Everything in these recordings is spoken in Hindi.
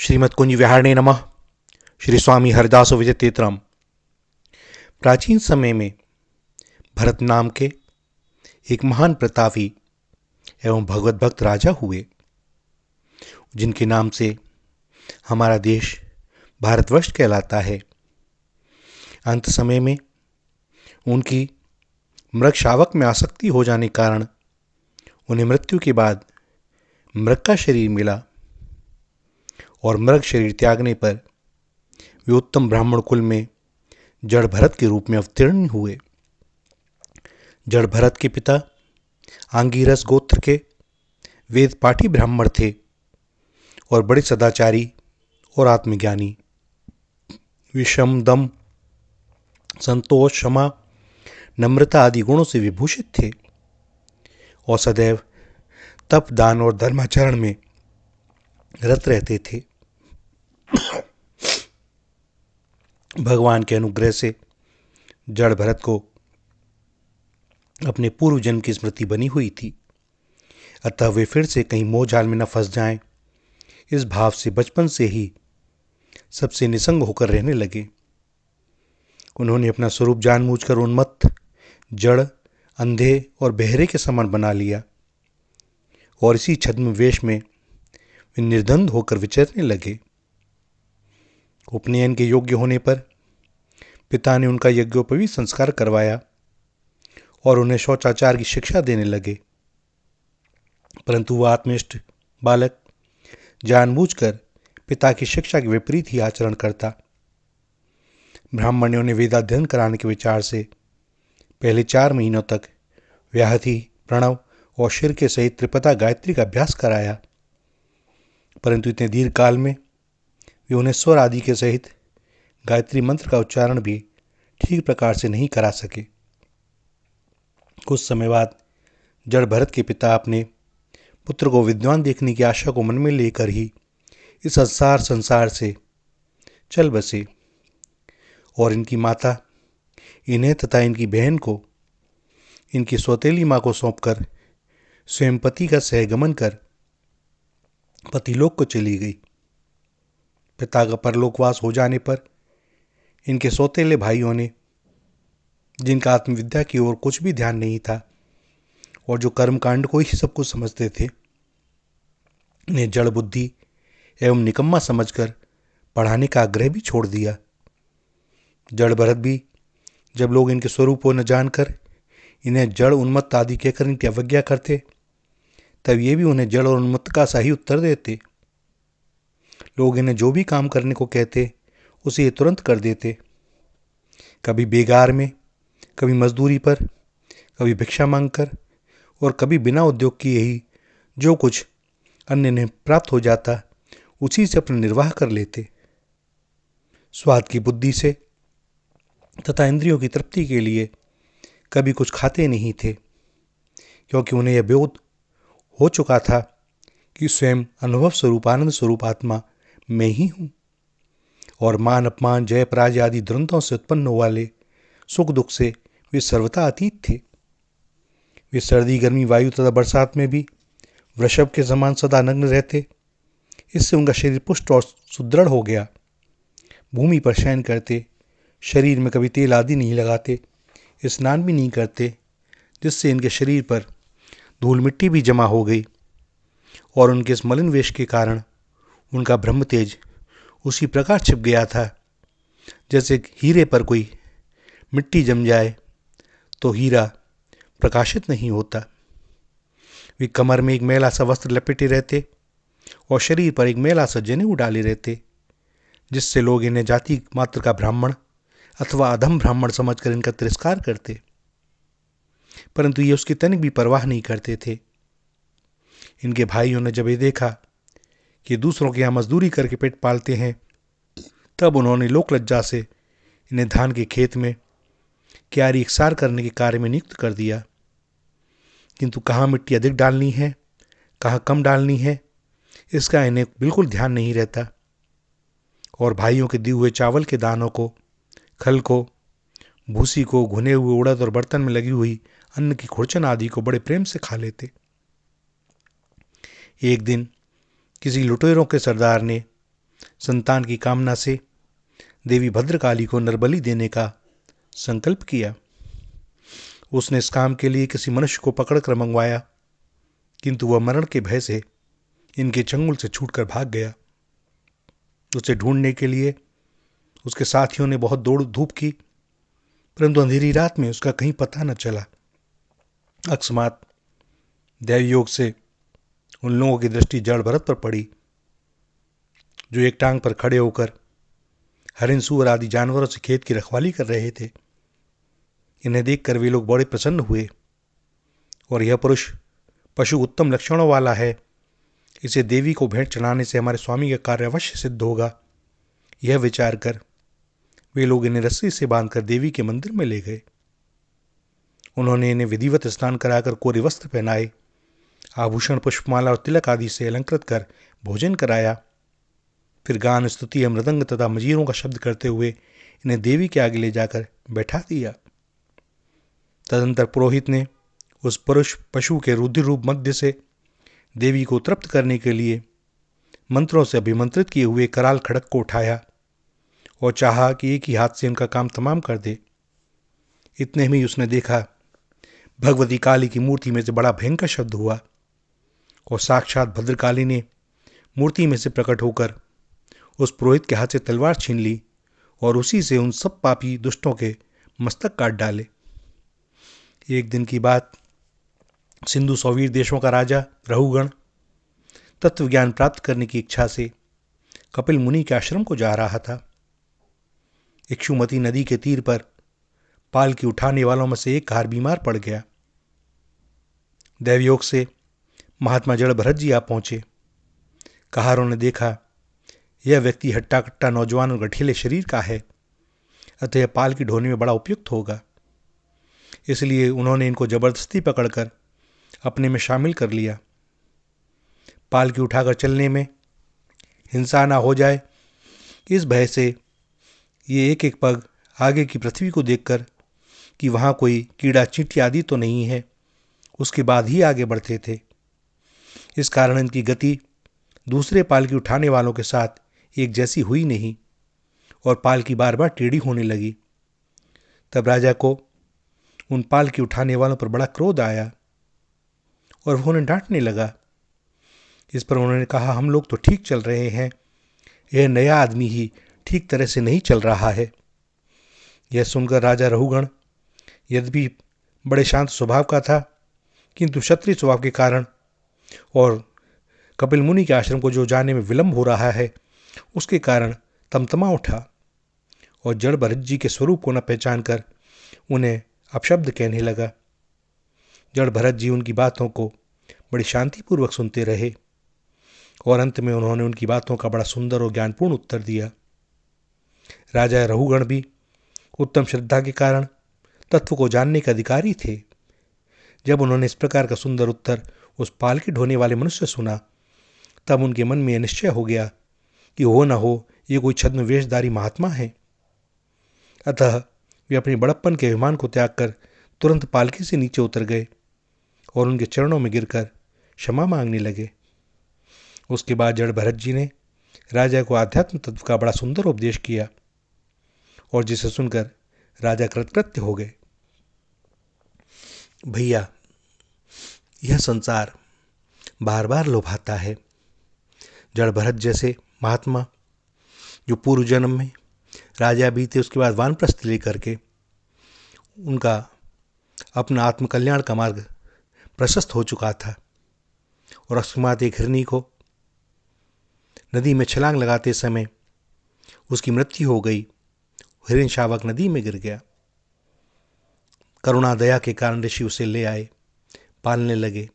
श्रीमद्कुंज विहारणे नमः। श्री स्वामी हरिदास विजय तीर्थराम। प्राचीन समय में भरत नाम के एक महान प्रतापी एवं भगवत भक्त राजा हुए, जिनके नाम से हमारा देश भारतवर्ष कहलाता है। अंत समय में उनकी मृग शावक में आसक्ति हो जाने के कारण उन्हें मृत्यु के बाद मृग का शरीर मिला और मृग शरीर त्यागने पर वे उत्तम ब्राह्मण कुल में जड़ भरत के रूप में अवतीर्ण हुए। जड़ भरत के पिता आंगीरस गोत्र के वेद पाठी ब्राह्मण थे और बड़े सदाचारी और आत्मज्ञानी। विषम, दम, संतोष, क्षमा, नम्रता आदि गुणों से विभूषित थे और सदैव तप, दान और धर्माचरण में रत रहते थे। भगवान के अनुग्रह से जड़ भरत को अपने पूर्व जन्म की स्मृति बनी हुई थी, अतः वे फिर से कहीं मोह जाल में न फंस जाएं, इस भाव से बचपन से ही सबसे निसंग होकर रहने लगे। उन्होंने अपना स्वरूप जानबूझकर उन्मत्त, जड़, अंधे और बहरे के समान बना लिया और इसी छद्म वेश में वे निर्धंध होकर विचरने लगे। उपनयन के योग्य होने पर पिता ने उनका यज्ञोपवीत संस्कार करवाया और उन्हें शौचाचार की शिक्षा देने लगे, परंतु वह आत्मनिष्ठ बालक जानबूझकर पिता की शिक्षा के विपरीत ही आचरण करता। ब्राह्मण ने उन्हें वेदाध्ययन कराने के विचार से पहले 4 महीनों तक व्याहति, प्रणव और शिर के सहित त्रिपदा गायत्री का अभ्यास कराया, परंतु इतने दीर्घ काल में वे उन्हें स्वर आदि के सहित गायत्री मंत्र का उच्चारण भी ठीक प्रकार से नहीं करा सके। कुछ समय बाद जड़ भरत के पिता अपने पुत्र को विद्वान देखने की आशा को मन में लेकर ही इस संसार से चल बसे और इनकी माता इन्हें तथा इनकी बहन को इनकी सौतेली माँ को सौंपकर स्वयं पति का सहगमन कर पतिलोक को चली गई। पिता का परलोकवास हो जाने पर इनके सौतेले भाइयों ने, जिनका आत्मविद्या की ओर कुछ भी ध्यान नहीं था और जो कर्मकांड को ही सब कुछ समझते थे, इन्हें जड़ बुद्धि एवं निकम्मा समझकर पढ़ाने का आग्रह भी छोड़ दिया। जड़ भरत भी जब लोग इनके स्वरूप को न जानकर इन्हें जड़, उन्मत्त आदि कहकर इनकी अवज्ञा करते, तब ये भी उन्हें जड़ और उन्मत्त का सही उत्तर देते। लोग इन्हें जो भी काम करने को कहते उसे ये तुरंत कर देते। कभी बेगार में, कभी मजदूरी पर, कभी भिक्षा मांगकर और कभी बिना उद्योग किए ही जो कुछ अन्य ने प्राप्त हो जाता उसी से अपना निर्वाह कर लेते। स्वाद की बुद्धि से तथा इंद्रियों की तृप्ति के लिए कभी कुछ खाते नहीं थे, क्योंकि उन्हें यह बोध हो चुका था कि स्वयं अनुभव स्वरूप, आनंद स्वरूप आत्मा मैं ही हूँ और मान, अपमान, जय, पराजय आदि द्वंद्वों से उत्पन्न वाले सुख दुख से वे सर्वथा अतीत थे। वे सर्दी, गर्मी, वायु तथा बरसात में भी वृषभ के समान सदा नग्न रहते। इससे उनका शरीर पुष्ट और सुदृढ़ हो गया। भूमि पर शयन करते, शरीर में कभी तेल आदि नहीं लगाते, स्नान भी नहीं करते, जिससे इनके शरीर पर धूल मिट्टी भी जमा हो गई और उनके इस मलिन वेश के कारण उनका ब्रह्म तेज उसी प्रकार छिप गया था जैसे हीरे पर कोई मिट्टी जम जाए तो हीरा प्रकाशित नहीं होता। वे कमर में एक मैला सा वस्त्र लपेटे रहते और शरीर पर एक मैला सा जनेऊ डाले रहते, जिससे लोग इन्हें जाति मात्र का ब्राह्मण अथवा अधम ब्राह्मण समझकर इनका तिरस्कार करते, परंतु ये उसकी तनिक भी परवाह नहीं करते थे। इनके भाइयों ने जब ये देखा कि दूसरों के यहाँ मजदूरी करके पेट पालते हैं, तब उन्होंने लोक लज्जा से इन्हें धान के खेत में क्यारी इकसार करने के कार्य में नियुक्त कर दिया। किंतु कहाँ मिट्टी अधिक डालनी है, कहाँ कम डालनी है, इसका इन्हें बिल्कुल ध्यान नहीं रहता और भाइयों के दिए हुए चावल के दानों को, खल को, भूसी को, भुने हुए उड़द और बर्तन में लगी हुई अन्न की खुरचन आदि को बड़े प्रेम से खा लेते। एक दिन किसी लुटेरों के सरदार ने संतान की कामना से देवी भद्रकाली को नरबलि देने का संकल्प किया। उसने इस काम के लिए किसी मनुष्य को पकड़कर मंगवाया, किंतु वह मरण के भय से इनके चंगुल से छूटकर भाग गया। उसे ढूंढने के लिए उसके साथियों ने बहुत दौड़ धूप की, परंतु अंधेरी रात में उसका कहीं पता न चला। अकस्मात दैवयोग से उन लोगों की दृष्टि जड़ भरत पर पड़ी, जो एक टांग पर खड़े होकर हरिण, सूअर आदि जानवरों से खेत की रखवाली कर रहे थे। इन्हें देखकर वे लोग बड़े प्रसन्न हुए और यह पुरुष पशु उत्तम लक्षणों वाला है, इसे देवी को भेंट चढ़ाने से हमारे स्वामी का कार्य अवश्य सिद्ध होगा। यह विचार कर वे लोग इन्हें रस्सी से बांधकर देवी के मंदिर में ले गए। उन्होंने इन्हें विधिवत स्नान कराकर कोरे वस्त्र पहनाए, आभूषण, पुष्पमाला और तिलक आदि से अलंकृत कर भोजन कराया। फिर गान, स्तुति, मृदंग तथा मजीरों का शब्द करते हुए इन्हें देवी के आगे ले जाकर बैठा दिया। तदंतर पुरोहित ने उस पुरुष पशु के रुधिर रूप मध्य से देवी को तृप्त करने के लिए मंत्रों से अभिमंत्रित किए हुए कराल खड़क को उठाया और चाहा कि एक ही हाथ से उनका काम तमाम कर दे। इतने में ही उसने देखा भगवती काली की मूर्ति में से बड़ा भयंकर शब्द हुआ और साक्षात भद्रकाली ने मूर्ति में से प्रकट होकर उस पुरोहित के हाथ से तलवार छीन ली और उसी से उन सब पापी दुष्टों के मस्तक काट डाले। एक दिन की बात, सिंधु सौवीर देशों का राजा रहुगण तत्व ज्ञान प्राप्त करने की इच्छा से कपिल मुनि के आश्रम को जा रहा था। इक्षुमती नदी के तीर पर पालकी उठाने वालों में से एक कहार बीमार पड़ गया। दैवयोग से महात्मा जड़ भरत जी आ पहुंचे। कहारों ने देखा यह व्यक्ति हट्टा कट्टा नौजवान और गठीले शरीर का है, अतः यह पालकी ढोने में बड़ा उपयुक्त होगा। इसलिए उन्होंने इनको जबरदस्ती पकड़कर अपने में शामिल कर लिया। पालकी उठाकर चलने में हिंसा ना हो जाए, इस भय से ये एक एक पग आगे की पृथ्वी को देखकर कि वहाँ कोई कीड़ा चींटी आदि तो नहीं है, उसके बाद ही आगे बढ़ते थे। इस कारण इनकी गति दूसरे पालकी उठाने वालों के साथ एक जैसी हुई नहीं और पालकी बार बार टेढ़ी होने लगी। तब राजा को उन पालकी उठाने वालों पर बड़ा क्रोध आया और वो उन्हें डांटने लगा। इस पर उन्होंने कहा, हम लोग तो ठीक चल रहे हैं, यह नया आदमी ही ठीक तरह से नहीं चल रहा है। यह सुनकर राजा रहुगण यद्यपि बड़े शांत स्वभाव का था, किंतु क्षत्रिय स्वभाव के कारण और कपिल मुनि के आश्रम को जो जाने में विलंब हो रहा है उसके कारण तमतमा उठा और जड़ भरत जी के स्वरूप को न पहचान कर उन्हें अपशब्द कहने लगा। जड़ भरत जी उनकी बातों को बड़ी शांतिपूर्वक सुनते रहे और अंत में उन्होंने उनकी बातों का बड़ा सुंदर और ज्ञानपूर्ण उत्तर दिया। राजा रहुगण भी उत्तम श्रद्धा के कारण तत्व को जानने के अधिकारी थे। जब उन्होंने इस प्रकार का सुंदर उत्तर उस पालकी ढोने वाले मनुष्य से सुना, तब उनके मन में यह निश्चय हो गया कि हो न हो ये कोई छद्म वेशधारी महात्मा है। अतः वे अपने बड़प्पन के अभिमान को त्याग कर तुरंत पालकी से नीचे उतर गए और उनके चरणों में गिरकर क्षमा मांगने लगे। उसके बाद जड़ भरत जी ने राजा को आध्यात्म तत्व का बड़ा सुंदर उपदेश किया और जिसे सुनकर राजा कृतकृत्य हो गए। भैया, यह संसार बार बार लोभाता है। जड़ भरत जैसे महात्मा जो पूर्व जन्म में राजा भी थे, उसके बाद वानप्रस्थ लेकर के उनका अपना आत्मकल्याण का मार्ग प्रशस्त हो चुका था और अकस्मात एक हिरनी को नदी में छलांग लगाते समय उसकी मृत्यु हो गई। हिरण शावक नदी में गिर गया। करुणा दया के कारण ऋषि उसे ले आए, पालने लगे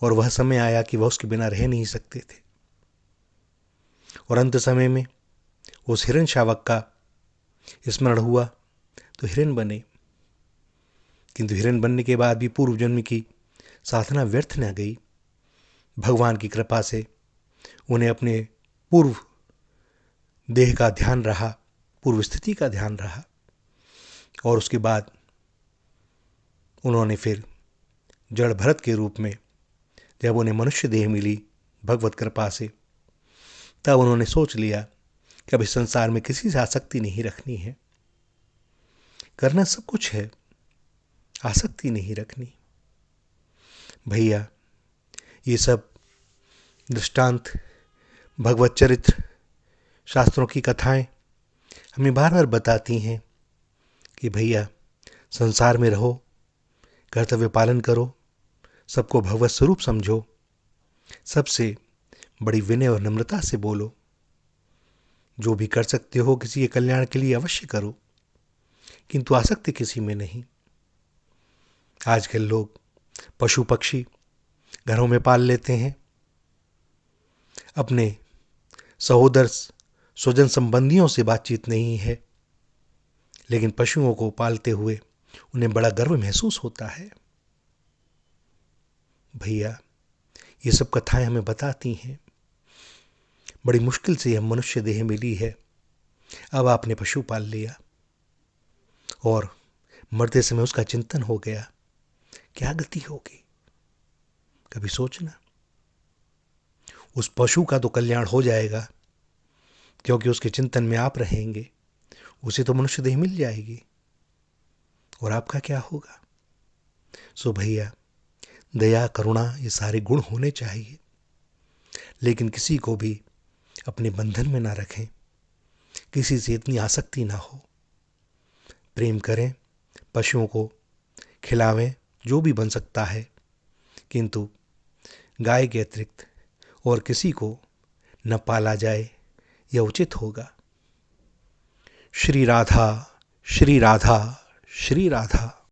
और वह समय आया कि वह उसके बिना रह नहीं सकते थे और अंत समय में उस हिरण शावक का स्मरण हुआ तो हिरण बने, किंतु हिरण बनने के बाद भी पूर्व जन्म की साधना व्यर्थ न गई। भगवान की कृपा से उन्हें अपने पूर्व देह का ध्यान रहा, पूर्व स्थिति का ध्यान रहा और उसके बाद उन्होंने फिर जड़ भरत के रूप में जब उन्हें मनुष्य देह मिली भगवत कृपा से, तब उन्होंने सोच लिया कि अब इस संसार में किसी से आसक्ति नहीं रखनी है। करना सब कुछ है, आसक्ति नहीं रखनी। भैया, ये सब दृष्टांत, भगवत चरित्र, शास्त्रों की कथाएं हमें बार बार बताती हैं कि भैया संसार में रहो, कर्तव्य पालन करो, सबको भगवत स्वरूप समझो, सबसे बड़ी विनय और नम्रता से बोलो, जो भी कर सकते हो किसी के कल्याण के लिए अवश्य करो, किंतु आसक्ति किसी में नहीं। आजकल लोग पशु पक्षी घरों में पाल लेते हैं, अपने सहोदर स्वजन संबंधियों से बातचीत नहीं है, लेकिन पशुओं को पालते हुए उन्हें बड़ा गर्व महसूस होता है। भैया, ये सब कथाएं हमें बताती हैं बड़ी मुश्किल से यह मनुष्य देह मिली है, अब आपने पशु पाल लिया और मरते समय उसका चिंतन हो गया, क्या गति होगी? कभी सोचना। उस पशु का तो कल्याण हो जाएगा, क्योंकि उसके चिंतन में आप रहेंगे, उसे तो मनुष्य देह मिल जाएगी, और आपका क्या होगा? सो भैया, दया करुणा ये सारे गुण होने चाहिए, लेकिन किसी को भी अपने बंधन में ना रखें, किसी से इतनी आसक्ति ना हो। प्रेम करें, पशुओं को खिलावें जो भी बन सकता है, किंतु गाय के अतिरिक्त और किसी को न पाला जाए, यह उचित होगा। श्री राधा, श्री राधा, श्री राधा।